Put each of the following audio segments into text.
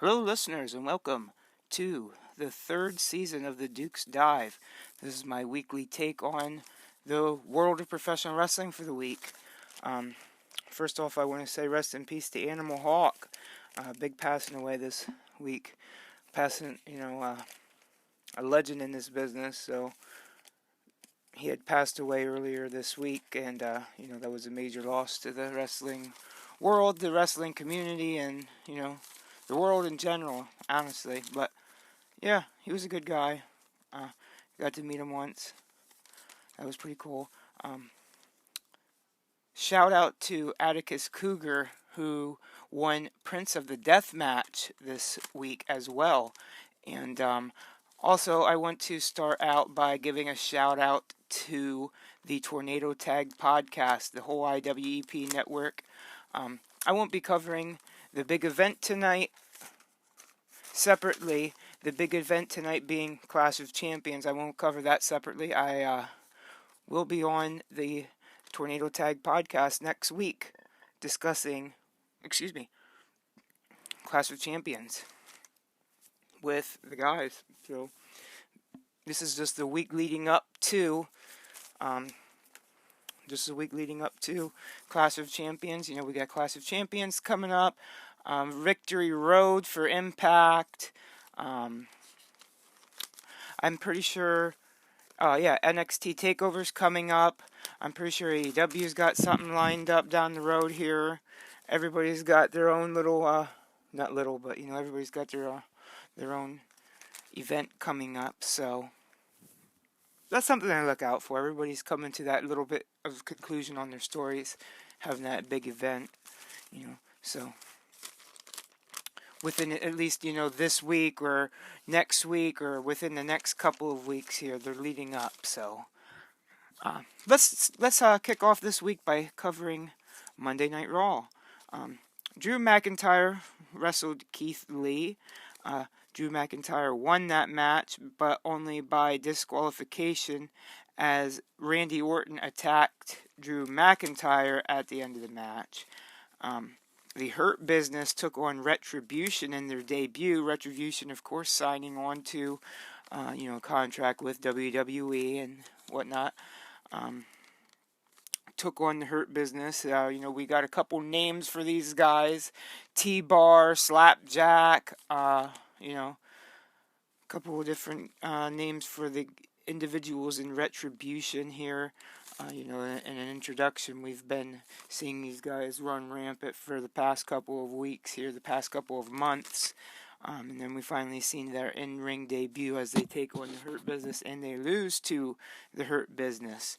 Hello, listeners, and welcome to the third season of the Duke's Dive. This is my weekly take on the world of professional wrestling for the week. First off, I want to say rest in peace to Animal Hawk. Big passing away this week. Passing, a legend in this business. So he had passed away earlier this week, and that was a major loss to the wrestling world, the wrestling community, and the world in general, honestly. But yeah, he was a good guy. Got to meet him once. That was pretty cool. Shout out to Atticus Cougar, who won Prince of the Death match this week as well. And also, I want to start out by giving a shout out to the Tornado Tag podcast, the whole IWEP network. I won't be covering the big event tonight separately. The big event tonight being Clash of Champions. I won't cover that separately. I will be on the Tornado Tag podcast next week discussing, Clash of Champions with the guys. So this is just the week leading up to Clash of Champions. We got Clash of Champions coming up. Victory Road for Impact. I'm pretty sure, NXT TakeOver's coming up. I'm pretty sure AEW's got something lined up down the road here. Everybody's got their own little, not little, but, everybody's got their own event coming up, so that's something I look out for. Everybody's coming to that little bit of conclusion on their stories, having that big event, so within at least, this week or next week or within the next couple of weeks here, they're leading up. So let's kick off this week by covering Monday Night Raw. Drew McIntyre wrestled Keith Lee. Drew McIntyre won that match, but only by disqualification as Randy Orton attacked Drew McIntyre at the end of the match. The Hurt Business took on Retribution in their debut. Retribution, of course, signing on to, a contract with WWE and whatnot. Took on the Hurt Business. We got a couple names for these guys. T-Bar, Slapjack, a couple of different names for the individuals in Retribution here. In an introduction, we've been seeing these guys run rampant for the past couple of weeks here, the past couple of months. And then we finally seen their in-ring debut as they take on the Hurt Business and they lose to the Hurt Business.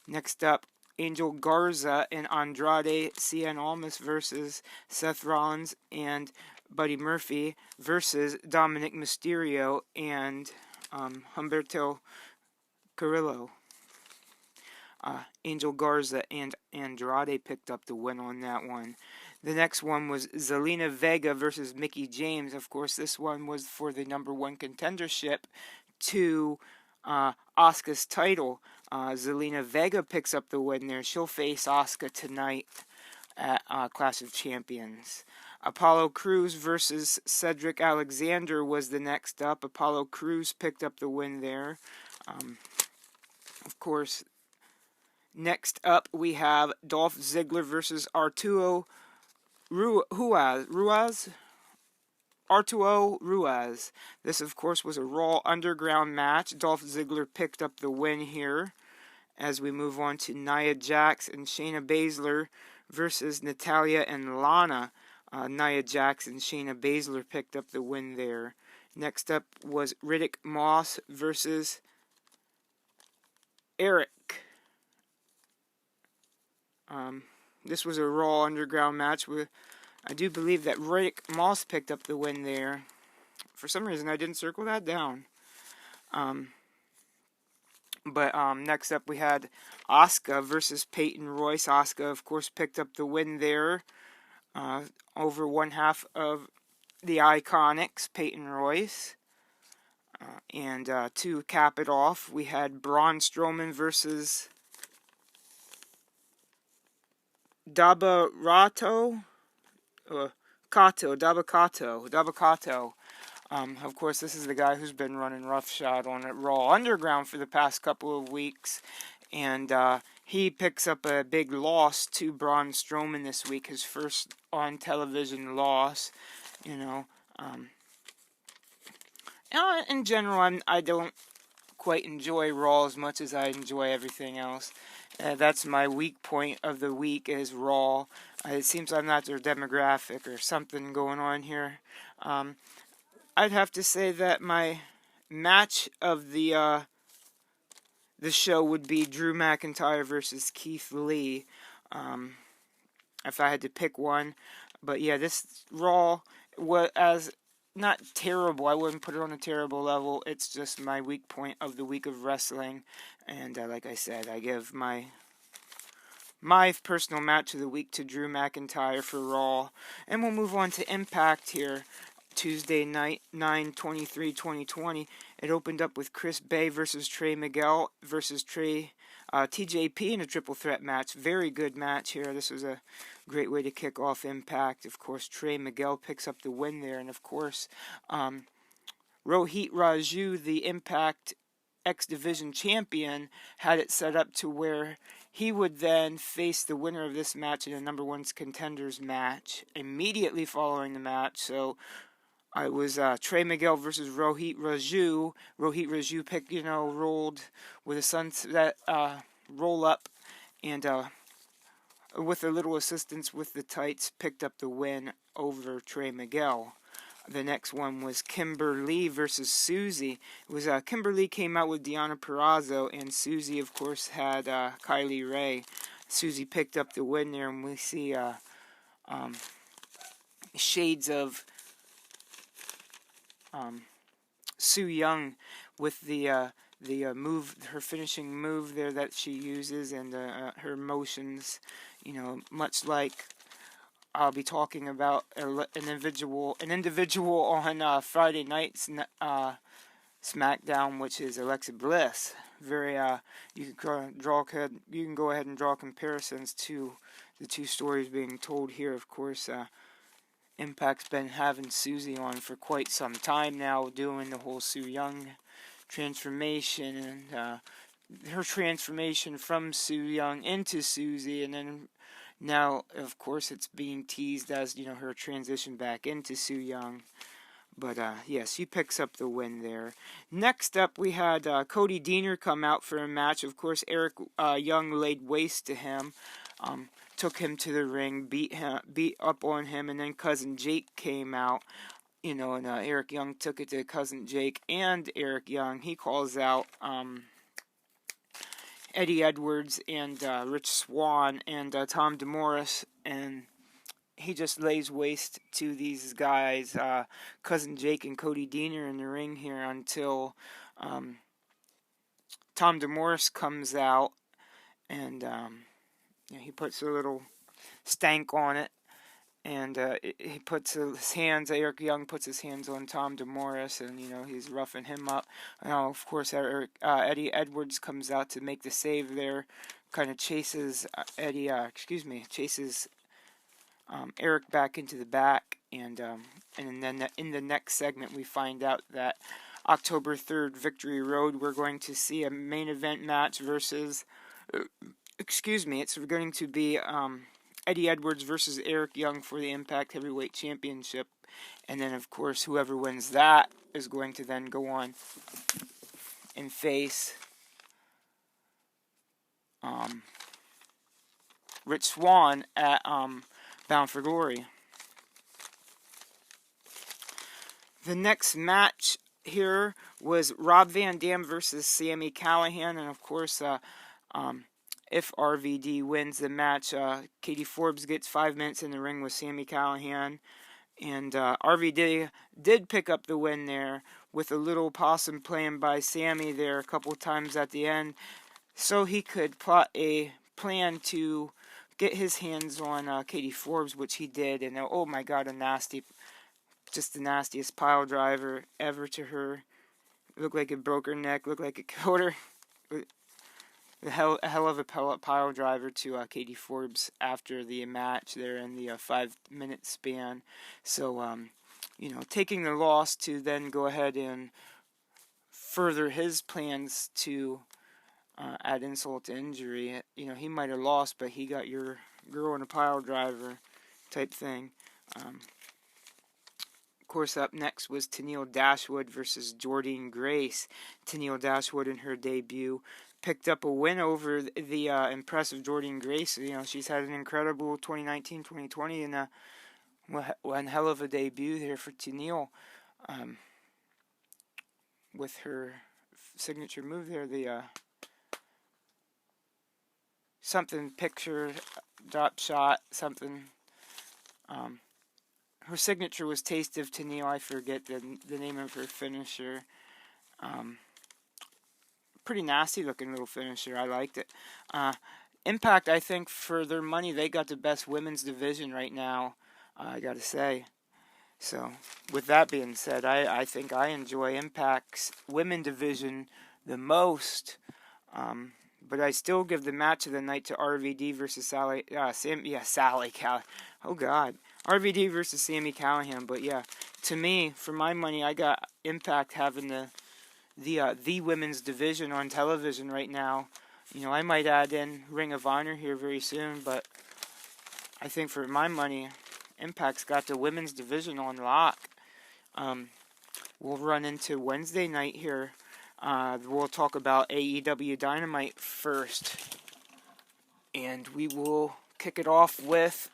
Next up, Angel Garza and Andrade Cien Almas versus Seth Rollins and Buddy Murphy versus Dominic Mysterio and Humberto Carrillo. Angel Garza and Andrade picked up the win on that one. The next one was Zelina Vega versus Mickie James. Of course, this one was for the number one contendership to Asuka's title. Zelina Vega picks up the win there. She'll face Asuka tonight at Clash of Champions. Apollo Crews versus Cedric Alexander was the next up. Apollo Crews picked up the win there. Of course, next up we have Dolph Ziggler versus Arturo Ruiz. This, of course, was a Raw Underground match. Dolph Ziggler picked up the win here. As we move on to Nia Jax and Shayna Baszler versus Natalya and Lana. Nia Jax and Shayna Baszler picked up the win there. Next up was Riddick Moss versus Eric. This was a Raw Underground match with, I do believe that Riddick Moss picked up the win there. For some reason, I didn't circle that down. But next up, we had Asuka versus Peyton Royce. Asuka, of course, picked up the win there over one half of the Iconics, Peyton Royce. And to cap it off, we had Braun Strowman versus Dabba-Rato, Dabakato. Of course, this is the guy who's been running roughshod on it Raw Underground for the past couple of weeks, and he picks up a big loss to Braun Strowman this week, his first on television loss. You know, in general, I don't quite enjoy Raw as much as I enjoy everything else. That's my weak point of the week is Raw. It seems I'm not their demographic or something going on here. I'd have to say that my match of the show would be Drew McIntyre versus Keith Lee. If I had to pick one, but yeah, this Raw was as not terrible. I wouldn't put it on a terrible level. It's just my weak point of the week of wrestling, and like I said, I give my personal match of the week to Drew McIntyre for Raw, and we'll move on to Impact here. Tuesday night, 9/23/2020. It opened up with Chris Bay versus Trey Miguel versus TJP in a triple threat match. Very good match here. This was a great way to kick off Impact. Of course, Trey Miguel picks up the win there. And of course, Rohit Raju, the Impact X Division champion, had it set up to where he would then face the winner of this match in a number one contenders match immediately following the match. So it was Trey Miguel versus Rohit Raju. Rohit Raju rolled with a sunset roll up, and with a little assistance with the tights, picked up the win over Trey Miguel. The next one was Kimberly versus Susie. It was Kimberly came out with Deonna Purrazzo, and Susie, of course, had Kylie Ray. Susie picked up the win there, and we see shades of Su Yung with the move, her finishing move there that she uses, and her motions. Much like I'll be talking about an individual on Friday night's SmackDown, which is Alexa Bliss. Very you can go ahead and draw comparisons to the two stories being told here. Of course, Impact's been having Susie on for quite some time now, doing the whole Su Yung transformation, and her transformation from Su Yung into Susie, and then now, of course, it's being teased as, her transition back into Su Yung. But, yes, she picks up the win there. Next up, we had Cody Deaner come out for a match. Of course, Eric Young laid waste to him. Took him to the ring, beat up on him, and then Cousin Jake came out, and Eric Young took it to Cousin Jake and Eric Young. He calls out Eddie Edwards and Rich Swann and Tom DeMorris, and he just lays waste to these guys, Cousin Jake and Cody Deaner, in the ring here until Tom DeMorris comes out, and he puts a little stank on it, and he puts his hands, Eric Young puts his hands on Tom DeMorris, and, he's roughing him up. Of course, Eddie Edwards comes out to make the save there, kind of chases Eric back into the back, and then in the next segment we find out that October 3rd, Victory Road, we're going to see a main event match versus... it's going to be Eddie Edwards versus Eric Young for the Impact Heavyweight Championship. And then, of course, whoever wins that is going to then go on and face Rich Swann at Bound for Glory. The next match here was Rob Van Dam versus Sami Callihan, and of course, if RVD wins the match, Katie Forbes gets 5 minutes in the ring with Sami Callihan, and RVD did pick up the win there with a little possum playing by Sami there a couple times at the end, so he could plot a plan to get his hands on Katie Forbes, which he did, and oh my god, just the nastiest pile driver ever to her. Looked like it broke her neck, looked like it killed her. a hell of a pile driver to Katie Forbes after the match there in the 5 minute span. So, taking the loss to then go ahead and further his plans to add insult to injury. He might have lost, but he got your girl in a pile driver type thing. Of course, up next was Tennille Dashwood versus Jordynne Grace. Tennille Dashwood in her debut picked up a win over the impressive Jordynne Grace. She's had an incredible 2019-2020 and one hell of a debut there for Tennille with her signature move there, the something picture drop shot, something. Her signature was Taste of Tennille. I forget the name of her finisher. Pretty nasty looking little finisher. I liked it. Impact, I think, for their money, they got the best women's division right now, I gotta say. So, with that being said, I think I enjoy Impact's women division the most. But I still give the match of the night to RVD versus Sally Callahan. Oh God, RVD versus Sami Callihan. But yeah, to me, for my money, I got Impact having the women's division on television right now. I might add in Ring of Honor here very soon, but I think for my money, Impact's got the women's division on lock. We'll run into Wednesday night here. We'll talk about AEW Dynamite first. And we will kick it off with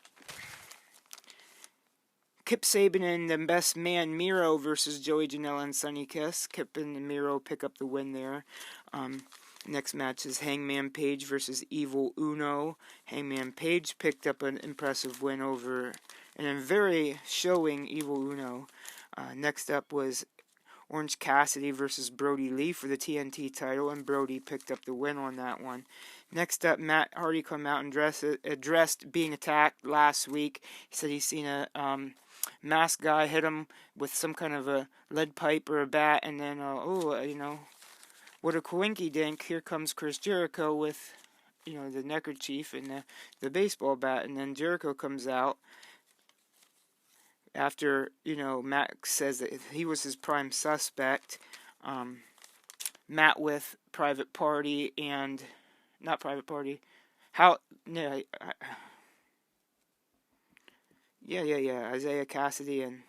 Kip Sabian and the best man Miro versus Joey Janela and Sonny Kiss. Kip and Miro pick up the win there. Next match is Hangman Page versus Evil Uno. Hangman Page picked up an impressive win over and a very showing Evil Uno. Next up was Orange Cassidy versus Brody Lee for the TNT title, and Brody picked up the win on that one. Next up, Matt Hardy come out and addressed being attacked last week. He said he's seen a masked guy hit him with some kind of a lead pipe or a bat, and then, what a coinky dink, here comes Chris Jericho with, the neckerchief and the baseball bat, and then Jericho comes out. After, Matt says that he was his prime suspect, Matt with Private Party and, not Private Party, Isaiah Cassidy and,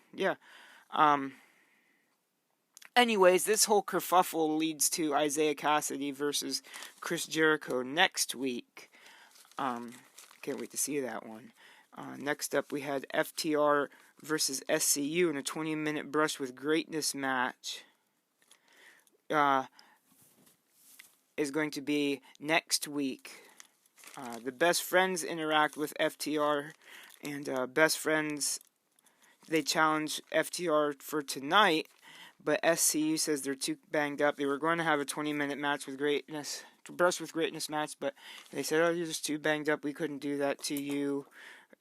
anyways, this whole kerfuffle leads to Isaiah Cassidy versus Chris Jericho next week. Can't wait to see that one. Next up, we had FTR versus SCU in a 20-minute Brush with Greatness match. Is going to be next week. The Best Friends interact with FTR, and Best Friends, they challenge FTR for tonight, but SCU says they're too banged up. They were going to have a 20-minute match with Greatness, Brush with Greatness match, but they said, oh, you're just too banged up. We couldn't do that to you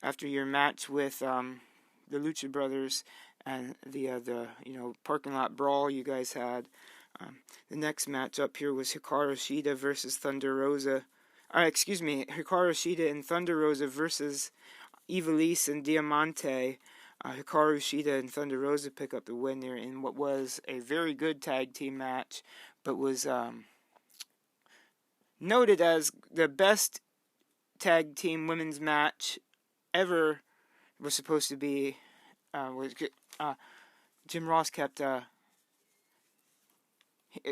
after your match with the Lucha Brothers and the parking lot brawl you guys had. The next match up here was Hikaru Shida versus Thunder Rosa. Hikaru Shida and Thunder Rosa versus Ivelisse and Diamante. Hikaru Shida and Thunder Rosa pick up the win there in what was a very good tag team match, but was noted as the best tag team women's match ever. Was supposed to be. Jim Ross kept.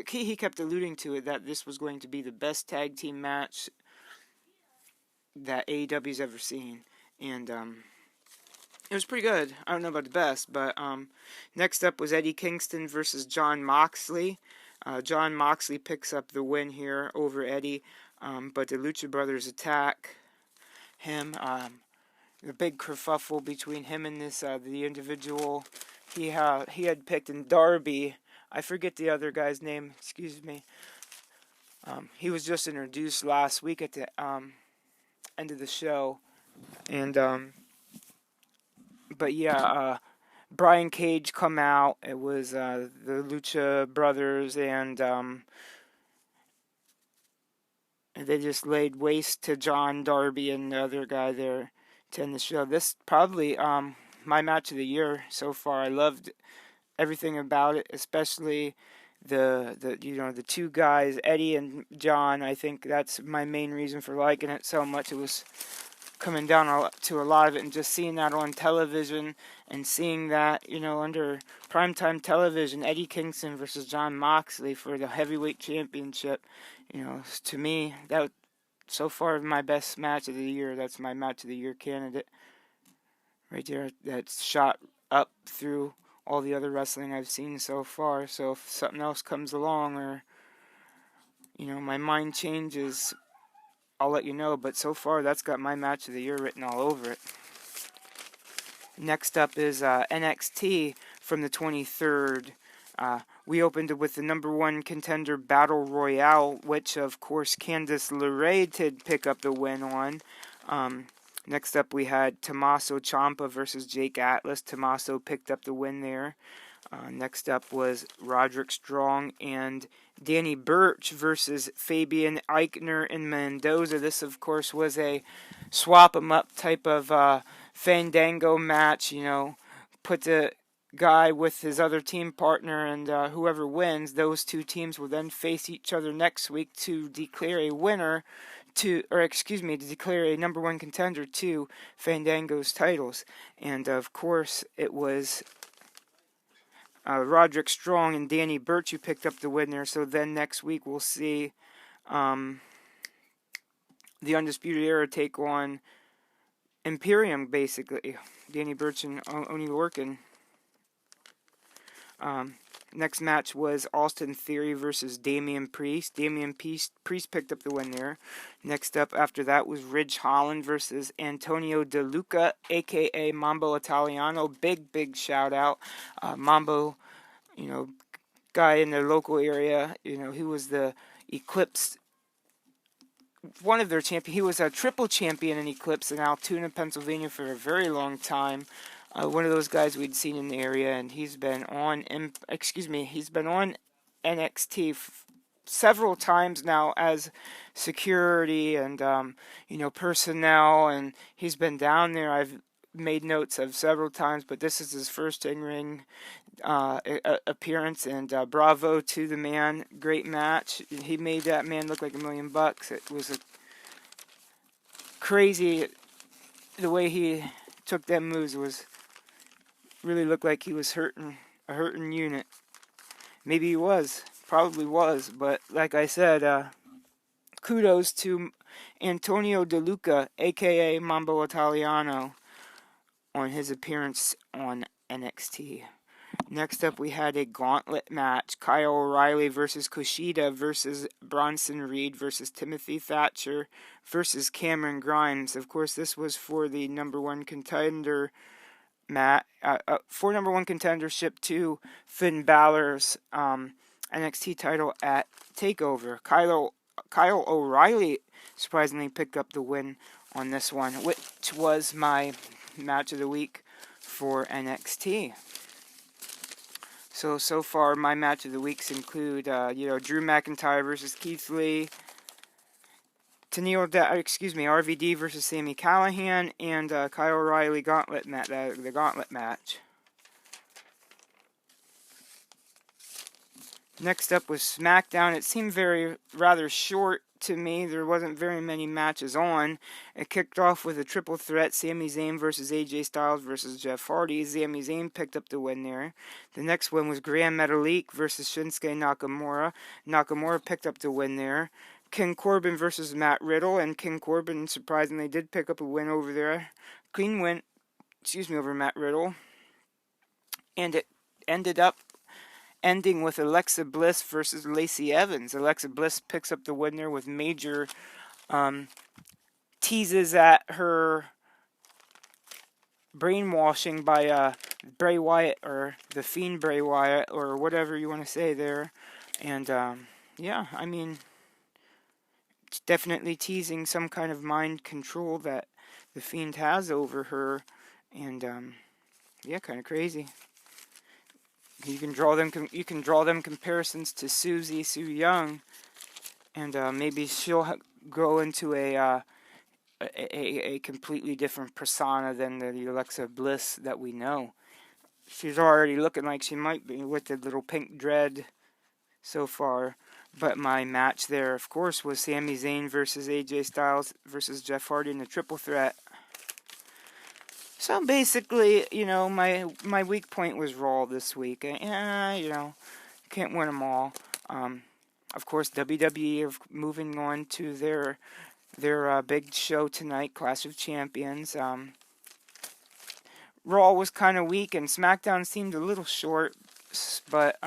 He kept alluding to it that this was going to be the best tag team match that AEW's ever seen, and it was pretty good. I don't know about the best, but next up was Eddie Kingston versus Jon Moxley. Jon Moxley picks up the win here over Eddie, but the Lucha Brothers attack him. The big kerfuffle between him and the individual he had picked in Darby. I forget the other guy's name. Excuse me. He was just introduced last week at the end of the show, and Brian Cage come out. It was the Lucha Brothers and they just laid waste to John Darby and the other guy there to end the show. This probably my match of the year so far. I loved everything about it, especially the two guys, Eddie and John. I think that's my main reason for liking it so much. It was coming down to a lot of it, and just seeing that on television and seeing that, under primetime television, Eddie Kingston versus John Moxley for the heavyweight championship. To me, that so far my best match of the year. That's my match of the year candidate right there. That's shot up through all the other wrestling I've seen so far. So if something else comes along, or my mind changes, I'll let you know. But so far, that's got my match of the year written all over it. Next up is NXT from the 23rd. We opened it with the number one contender Battle Royale, which of course Candice LeRae did pick up the win on. Next up we had Tommaso Ciampa versus Jake Atlas. Tommaso picked up the win there. Next up was Roderick Strong and Danny Burch versus Fabian Eichner and Mendoza. This, of course, was a swap-em-up type of Fandango match. Put the guy with his other team partner, and whoever wins, those two teams will then face each other next week to declare a winner to declare a number one contender to Fandango's titles. And of course, it was Roderick Strong and Danny Burch who picked up the win there. So then next week we'll see the Undisputed Era take on Imperium, basically. Danny Burch and Oney Lorcan. Next match was Austin Theory versus Damian Priest. Damian Priest picked up the win there. Next up after that was Ridge Holland versus Antonio De Luca, a.k.a. Mambo Italiano. Big shout out. Mambo, guy in the local area. He was the Eclipse, one of their champions. He was a triple champion in Eclipse in Altoona, Pennsylvania for a very long time. One of those guys we'd seen in the area, and he's been on NXT several times now as security and personnel, and he's been down there. I've made notes of several times, but this is his first in-ring appearance, and bravo to the man. Great match. He made that man look like $1 million. It was crazy the way he took them moves. Was really looked like he was a hurting unit. Maybe he was, probably was, but like I said, kudos to Antonio De Luca, aka Mambo Italiano, on his appearance on NXT. Next up, we had a gauntlet match: Kyle O'Reilly versus Kushida versus Bronson Reed versus Timothy Thatcher versus Cameron Grimes. Of course, this was for the number one contender for number one contendership to Finn Balor's NXT title at TakeOver. Kyle O'Reilly surprisingly picked up the win on this one, which was my match of the week for NXT. So far, my match of the weeks include, Drew McIntyre versus Keith Lee, RVD versus Sami Callihan, and Kyle O'Reilly the gauntlet match. Next up was SmackDown. It seemed rather short to me. There wasn't very many matches on. It kicked off with a triple threat: Sami Zayn versus AJ Styles versus Jeff Hardy. Sami Zayn picked up the win there. The next one was Gran Metalik versus Shinsuke Nakamura. Nakamura picked up the win there. King Corbin versus Matt Riddle, and King Corbin surprisingly did pick up a win over there. Clean win, over Matt Riddle. And it ended up ending with Alexa Bliss versus Lacey Evans. Alexa Bliss picks up the win there with major teases at her brainwashing by Bray Wyatt, or the Fiend Bray Wyatt, or whatever you want to say there. And it's definitely teasing some kind of mind control that the Fiend has over her, and kind of crazy. You can draw them comparisons to Sue Young, and maybe she'll go into a completely different persona than the Alexa Bliss that we know. She's already looking like she might be with the little pink dread so far. But my match there, of course, was Sami Zayn versus AJ Styles versus Jeff Hardy in the triple threat. So basically, my weak point was Raw this week. Can't win them all. Of course, WWE are moving on to their big show tonight, Clash of Champions. Raw was kind of weak, and SmackDown seemed a little short, but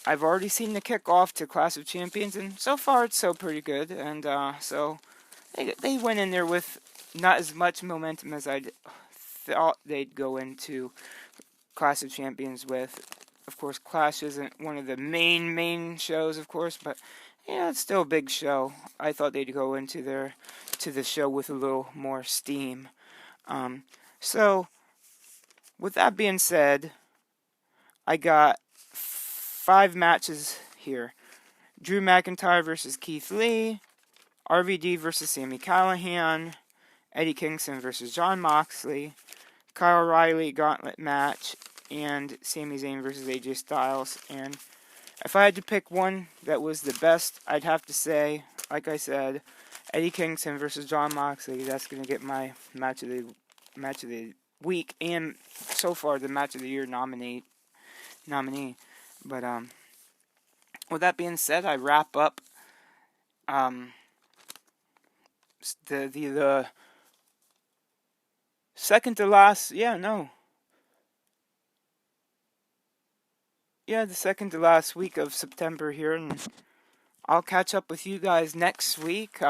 I've already seen the kickoff to Clash of Champions, and so far it's so pretty good. And so they went in there with not as much momentum as I thought they'd go into Clash of Champions with. Of course, Clash isn't one of the main shows, of course, but it's still a big show. I thought they'd go into the show with a little more steam. So, with that being said, I got 5 matches here. Drew McIntyre versus Keith Lee, RVD versus Sami Callihan, Eddie Kingston versus Jon Moxley, Kyle O'Reilly gauntlet match, and Sami Zayn versus AJ Styles. And if I had to pick one that was the best, I'd have to say, like I said, Eddie Kingston versus Jon Moxley. That's going to get my match of the week, and so far the match of the year nominee. But with that being said, I wrap up the second to last. The second to last week of September here, and I'll catch up with you guys next week.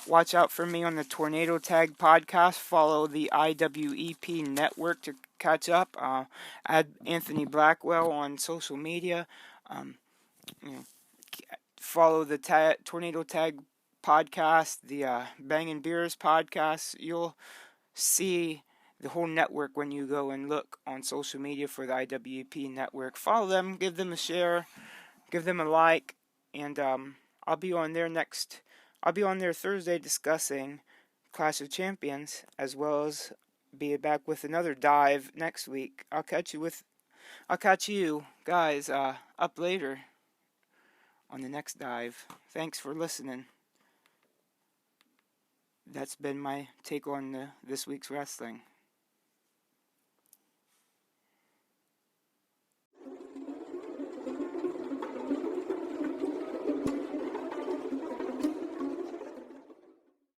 Watch out for me on the Tornado Tag podcast. Follow the IWEP network to catch up. Add Anthony Blackwell on social media. Follow the Tornado Tag podcast, the Bangin' Beers podcast. You'll see the whole network when you go and look on social media for the IWEP network. Follow them, give them a share, give them a like, and I'll be on there Thursday discussing Clash of Champions, as well as be back with another dive next week. I'll catch you guys up later on the next dive. Thanks for listening. That's been my take on this week's wrestling.